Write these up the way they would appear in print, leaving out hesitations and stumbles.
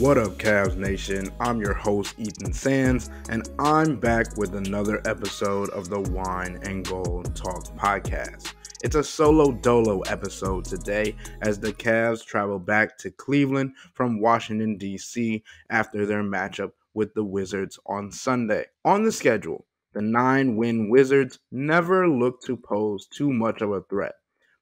What up, Cavs Nation? I'm your host, Ethan Sands, and I'm back with another episode of the Wine and Gold Talk podcast. It's a solo dolo episode today as the Cavs travel back to Cleveland from Washington, D.C. after their matchup with the Wizards on Sunday. On the schedule, the 9-win Wizards never looked to pose too much of a threat,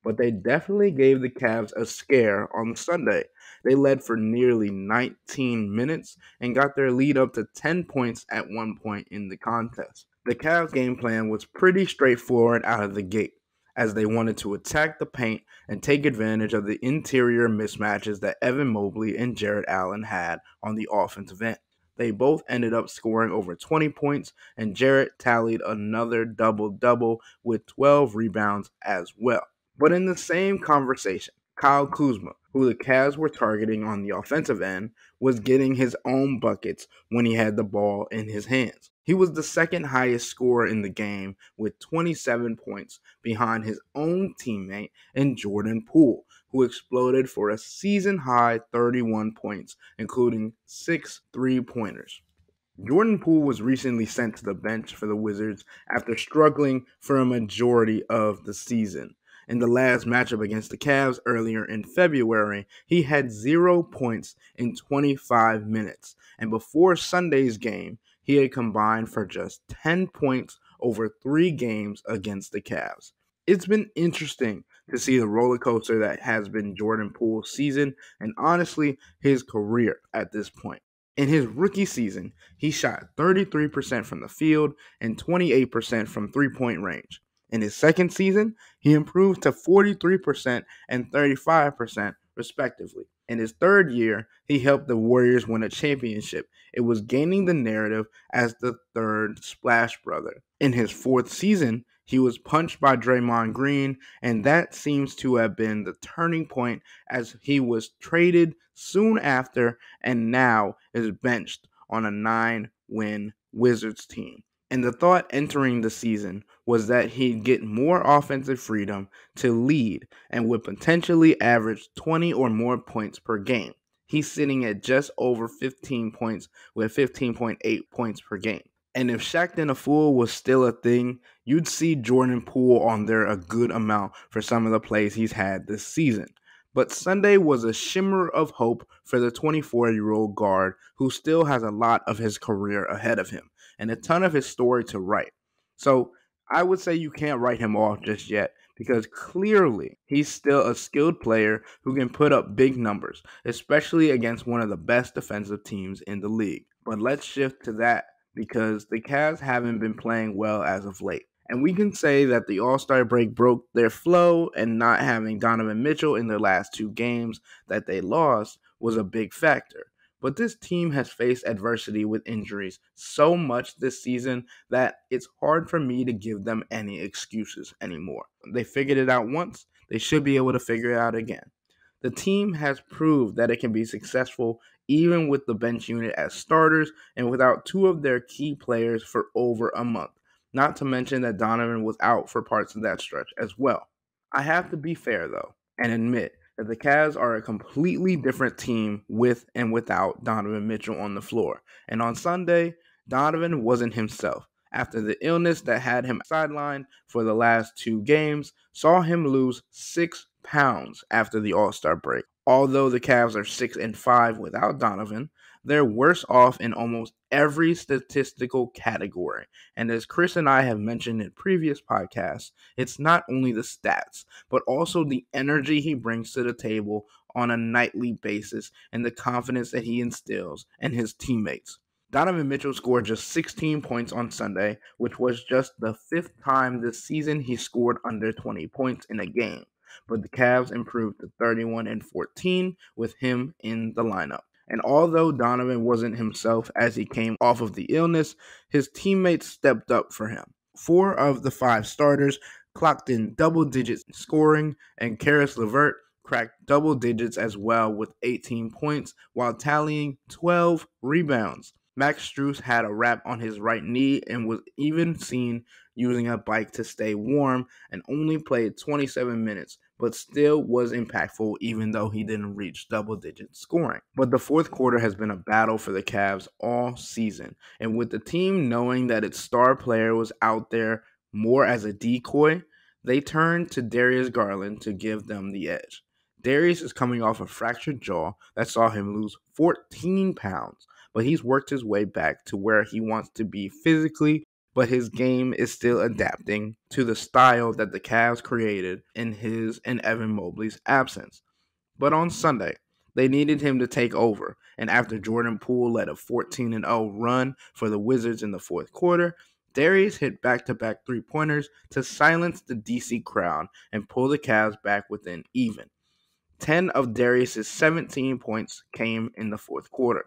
but they definitely gave the Cavs a scare on Sunday. They led for nearly 19 minutes and got their lead up to 10 points at one point in the contest. The Cavs' game plan was pretty straightforward out of the gate, as they wanted to attack the paint and take advantage of the interior mismatches that Evan Mobley and Jarrett Allen had on the offensive end. They both ended up scoring over 20 points, and Jarrett tallied another double-double with 12 rebounds as well. But in the same conversation, Kyle Kuzma, who the Cavs were targeting on the offensive end, was getting his own buckets when he had the ball in his hands. He was the second highest scorer in the game with 27 points behind his own teammate and Jordan Poole, who exploded for a season-high 31 points, including 6 3-pointers. Jordan Poole was recently sent to the bench for the Wizards after struggling for a majority of the season. In the last matchup against the Cavs earlier in February, he had 0 points in 25 minutes, and before Sunday's game, he had combined for just 10 points over 3 games against the Cavs. It's been interesting to see the roller coaster that has been Jordan Poole's season and honestly his career at this point. In his rookie season, he shot 33% from the field and 28% from three-point range. In his second season, he improved to 43% and 35%, respectively. In his third year, he helped the Warriors win a championship. It was gaining the narrative as the third Splash Brother. In his fourth season, he was punched by Draymond Green, and that seems to have been the turning point as he was traded soon after and now is benched on a 9-win Wizards team. And the thought entering the season was that he'd get more offensive freedom to lead and would potentially average 20 or more points per game. He's sitting at just over 15 points with 15.8 points per game. And if Shaqtin' a Fool was still a thing, you'd see Jordan Poole on there a good amount for some of the plays he's had this season. But Sunday was a shimmer of hope for the 24-year-old guard who still has a lot of his career ahead of him and a ton of his story to write. So I would say you can't write him off just yet because clearly he's still a skilled player who can put up big numbers, especially against one of the best defensive teams in the league. But let's shift to that because the Cavs haven't been playing well as of late. And we can say that the All-Star break broke their flow, and not having Donovan Mitchell in their last 2 games that they lost was a big factor. But this team has faced adversity with injuries so much this season that it's hard for me to give them any excuses anymore. They figured it out once, they should be able to figure it out again. The team has proved that it can be successful even with the bench unit as starters and without 2 of their key players for over a month. Not to mention that Donovan was out for parts of that stretch as well. I have to be fair, though, and admit that the Cavs are a completely different team with and without Donovan Mitchell on the floor. And on Sunday, Donovan wasn't himself. After the illness that had him sidelined for the last 2 games, saw him lose 6 pounds after the All-Star break. Although the Cavs are 6-5 without Donovan, they're worse off in almost every statistical category. And as Chris and I have mentioned in previous podcasts, it's not only the stats, but also the energy he brings to the table on a nightly basis and the confidence that he instills in his teammates. Donovan Mitchell scored just 16 points on Sunday, which was just the 5th time this season he scored under 20 points in a game. But the Cavs improved to 31-14 with him in the lineup. And although Donovan wasn't himself as he came off of the illness, his teammates stepped up for him. 4 of the 5 starters clocked in double digits scoring, and Caris LeVert cracked double digits as well with 18 points while tallying 12 rebounds. Max Strus had a wrap on his right knee and was even seen using a bike to stay warm and only played 27 minutes, but still was impactful even though he didn't reach double-digit scoring. But the fourth quarter has been a battle for the Cavs all season, and with the team knowing that its star player was out there more as a decoy, they turned to Darius Garland to give them the edge. Darius is coming off a fractured jaw that saw him lose 14 pounds, but he's worked his way back to where he wants to be physically, but his game is still adapting to the style that the Cavs created in his and Evan Mobley's absence. But on Sunday, they needed him to take over, and after Jordan Poole led a 14-0 run for the Wizards in the fourth quarter, Darius hit back-to-back three-pointers to silence the DC crowd and pull the Cavs back within even. 10 of Darius's 17 points came in the fourth quarter.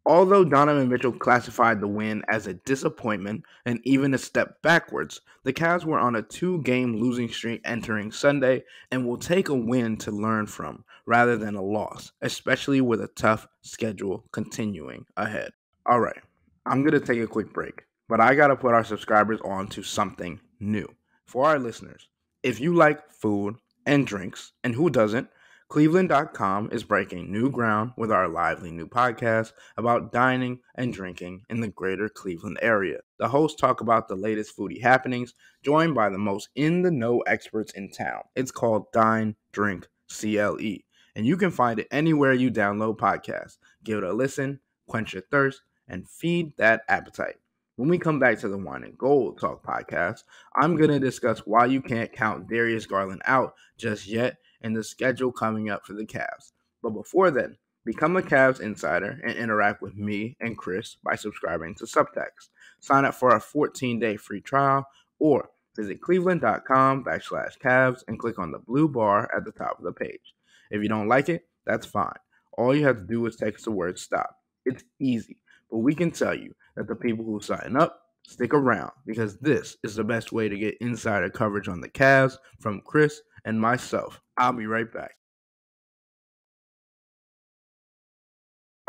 Although Donovan Mitchell classified the win as a disappointment and even a step backwards, the Cavs were on a 2-game losing streak entering Sunday and will take a win to learn from rather than a loss, especially with a tough schedule continuing ahead. All right, I'm going to take a quick break, but I got to put our subscribers on to something new. For our listeners, if you like food and drinks, and who doesn't, cleveland.com is breaking new ground with our lively new podcast about dining and drinking in the greater Cleveland area. The hosts talk about the latest foodie happenings, joined by the most in-the-know experts in town. It's called Dine, Drink, CLE, and you can find it anywhere you download podcasts. Give it a listen, quench your thirst, and feed that appetite. When we come back to the Wine and Gold Talk podcast, I'm going to discuss why you can't count Darius Garland out just yet and the schedule coming up for the Cavs. But before then, become a Cavs insider and interact with me and Chris by subscribing to Subtext. Sign up for a 14-day free trial or visit cleveland.com/Cavs and click on the blue bar at the top of the page. If you don't like it, that's fine. All you have to do is text the word STOP. It's easy, but we can tell you that the people who sign up stick around because this is the best way to get insider coverage on the Cavs from Chris and myself. I'll be right back.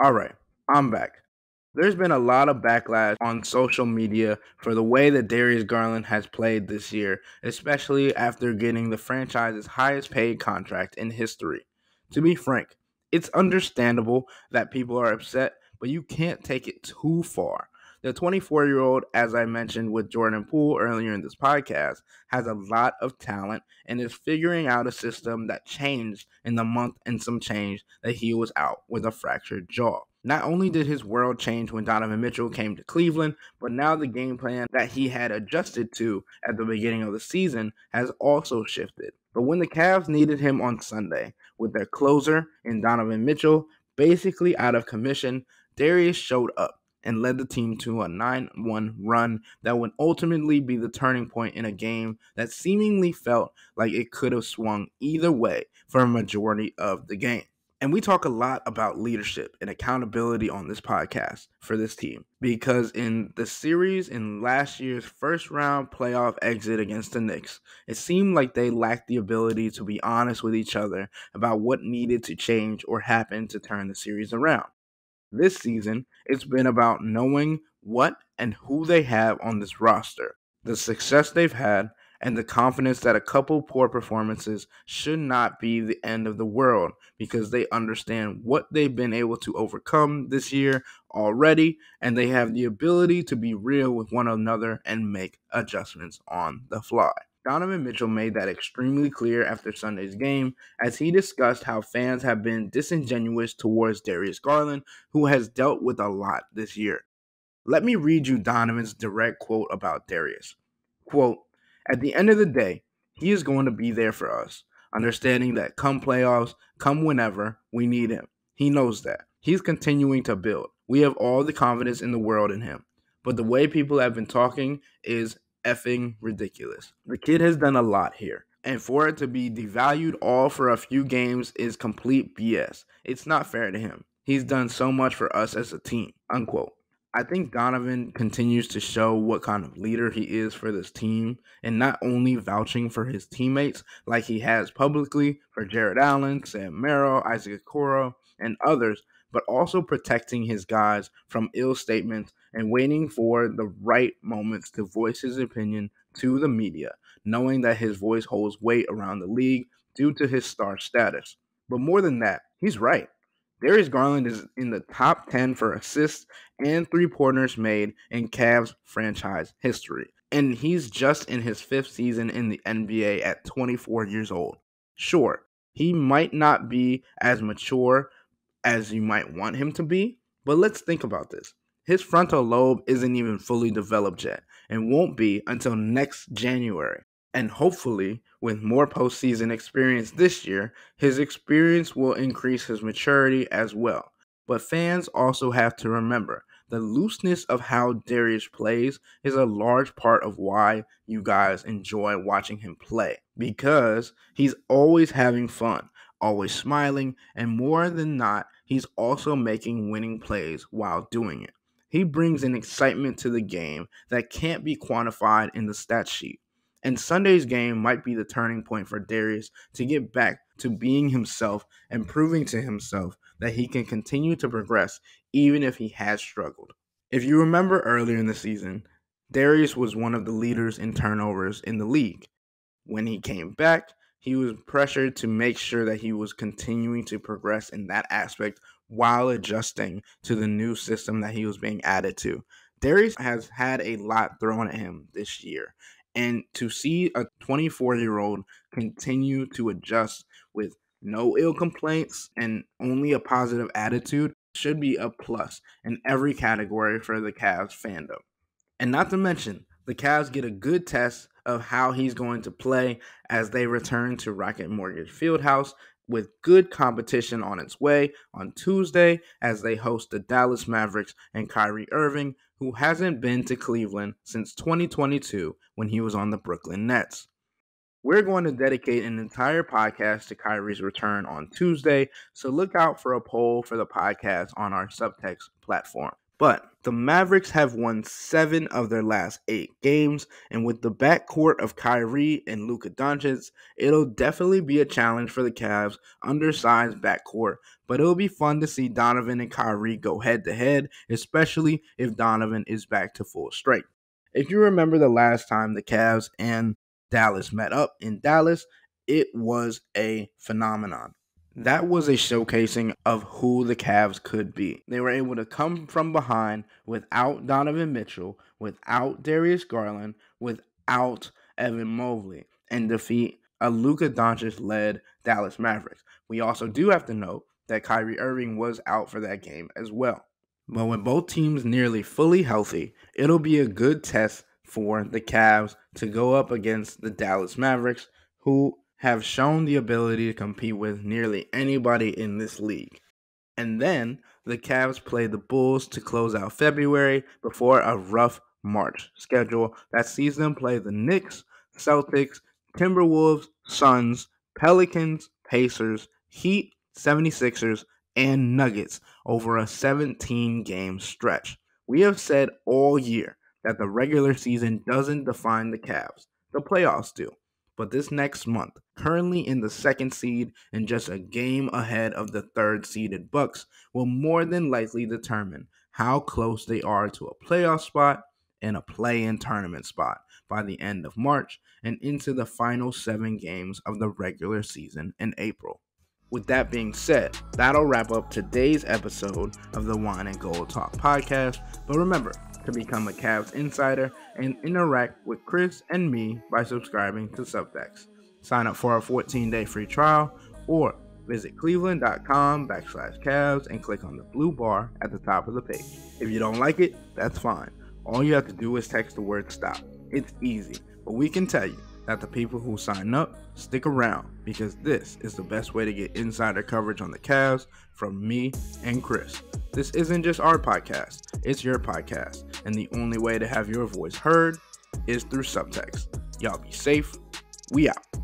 All right, I'm back. There's been a lot of backlash on social media for the way that Darius Garland has played this year, especially after getting the franchise's highest paid contract in history. To be frank, it's understandable that people are upset, but you can't take it too far. The 24-year-old, as I mentioned with Jordan Poole earlier in this podcast, has a lot of talent and is figuring out a system that changed in the month and some change that he was out with a fractured jaw. Not only did his world change when Donovan Mitchell came to Cleveland, but now the game plan that he had adjusted to at the beginning of the season has also shifted. But when the Cavs needed him on Sunday, with their closer in Donovan Mitchell basically out of commission, Darius showed up and led the team to a 9-1 run that would ultimately be the turning point in a game that seemingly felt like it could have swung either way for a majority of the game. And we talk a lot about leadership and accountability on this podcast for this team because in the series in last year's first round playoff exit against the Knicks, it seemed like they lacked the ability to be honest with each other about what needed to change or happen to turn the series around. This season, it's been about knowing what and who they have on this roster, the success they've had, and the confidence that a couple poor performances should not be the end of the world because they understand what they've been able to overcome this year already, and they have the ability to be real with one another and make adjustments on the fly. Donovan Mitchell made that extremely clear after Sunday's game as he discussed how fans have been disingenuous towards Darius Garland, who has dealt with a lot this year. Let me read you Donovan's direct quote about Darius. Quote, "At the end of the day, he is going to be there for us, understanding that come playoffs, come whenever, we need him. He knows that. He's continuing to build. We have all the confidence in the world in him. But the way people have been talking is effing ridiculous. The kid has done a lot here, and for it to be devalued all for a few games is complete BS. It's not fair to him. He's done so much for us as a team." Unquote. I think Donovan continues to show what kind of leader he is for this team, and not only vouching for his teammates like he has publicly for Jared Allen, Sam Merrill, Isaac Okoro, and others, but also protecting his guys from ill statements and waiting for the right moments to voice his opinion to the media, knowing that his voice holds weight around the league due to his star status. But more than that, he's right. Darius Garland is in the top 10 for assists and three-pointers made in Cavs franchise history. And he's just in his fifth season in the NBA at 24 years old. Sure, he might not be as mature as you might want him to be, but let's think about this. His frontal lobe isn't even fully developed yet and won't be until next January. And hopefully, with more postseason experience this year, his experience will increase his maturity as well. But fans also have to remember the looseness of how Darius plays is a large part of why you guys enjoy watching him play. Because he's always having fun, always smiling, and more than not, he's also making winning plays while doing it. He brings an excitement to the game that can't be quantified in the stat sheet. And Sunday's game might be the turning point for Darius to get back to being himself and proving to himself that he can continue to progress even if he has struggled. If you remember earlier in the season, Darius was one of the leaders in turnovers in the league. When he came back, he was pressured to make sure that he was continuing to progress in that aspect while adjusting to the new system that he was being added to. Darius has had a lot thrown at him this year. And to see a 24-year-old continue to adjust with no ill complaints and only a positive attitude should be a plus in every category for the Cavs fandom. And not to mention, the Cavs get a good test of how he's going to play as they return to Rocket Mortgage Fieldhouse with good competition on its way on Tuesday as they host the Dallas Mavericks and Kyrie Irving, who hasn't been to Cleveland since 2022 when he was on the Brooklyn Nets. We're going to dedicate an entire podcast to Kyrie's return on Tuesday, so look out for a poll for the podcast on our Subtext platform. But the Mavericks have won 7 of their last 8 games, and with the backcourt of Kyrie and Luka Doncic, it'll definitely be a challenge for the Cavs' undersized backcourt, but it'll be fun to see Donovan and Kyrie go head-to-head, especially if Donovan is back to full strength. If you remember the last time the Cavs and Dallas met up in Dallas, it was a phenomenon. That was a showcasing of who the Cavs could be. They were able to come from behind without Donovan Mitchell, without Darius Garland, without Evan Mobley, and defeat a Luka Doncic-led Dallas Mavericks. We also do have to note that Kyrie Irving was out for that game as well. But with both teams nearly fully healthy, it'll be a good test for the Cavs to go up against the Dallas Mavericks, who have shown the ability to compete with nearly anybody in this league. And then the Cavs play the Bulls to close out February before a rough March schedule that sees them play the Knicks, Celtics, Timberwolves, Suns, Pelicans, Pacers, Heat, 76ers, and Nuggets over a 17-game stretch. We have said all year that the regular season doesn't define the Cavs. The playoffs do. But this next month, currently in the 2nd seed and just a game ahead of the 3rd-seeded Bucks, will more than likely determine how close they are to a playoff spot and a play-in tournament spot by the end of March and into the final 7 games of the regular season in April. With that being said, that'll wrap up today's episode of the Wine and Gold Talk podcast. But remember to become a Cavs insider and interact with Chris and me by subscribing to Subtext. Sign up for a 14-day free trial or visit cleveland.com/Cavs and click on the blue bar at the top of the page. If you don't like it, that's fine. All you have to do is text the word STOP. It's easy, but we can tell you that the people who sign up stick around because this is the best way to get insider coverage on the Cavs from me and Chris. This isn't just our podcast, it's your podcast, and the only way to have your voice heard is through Subtext. Y'all be safe. We out.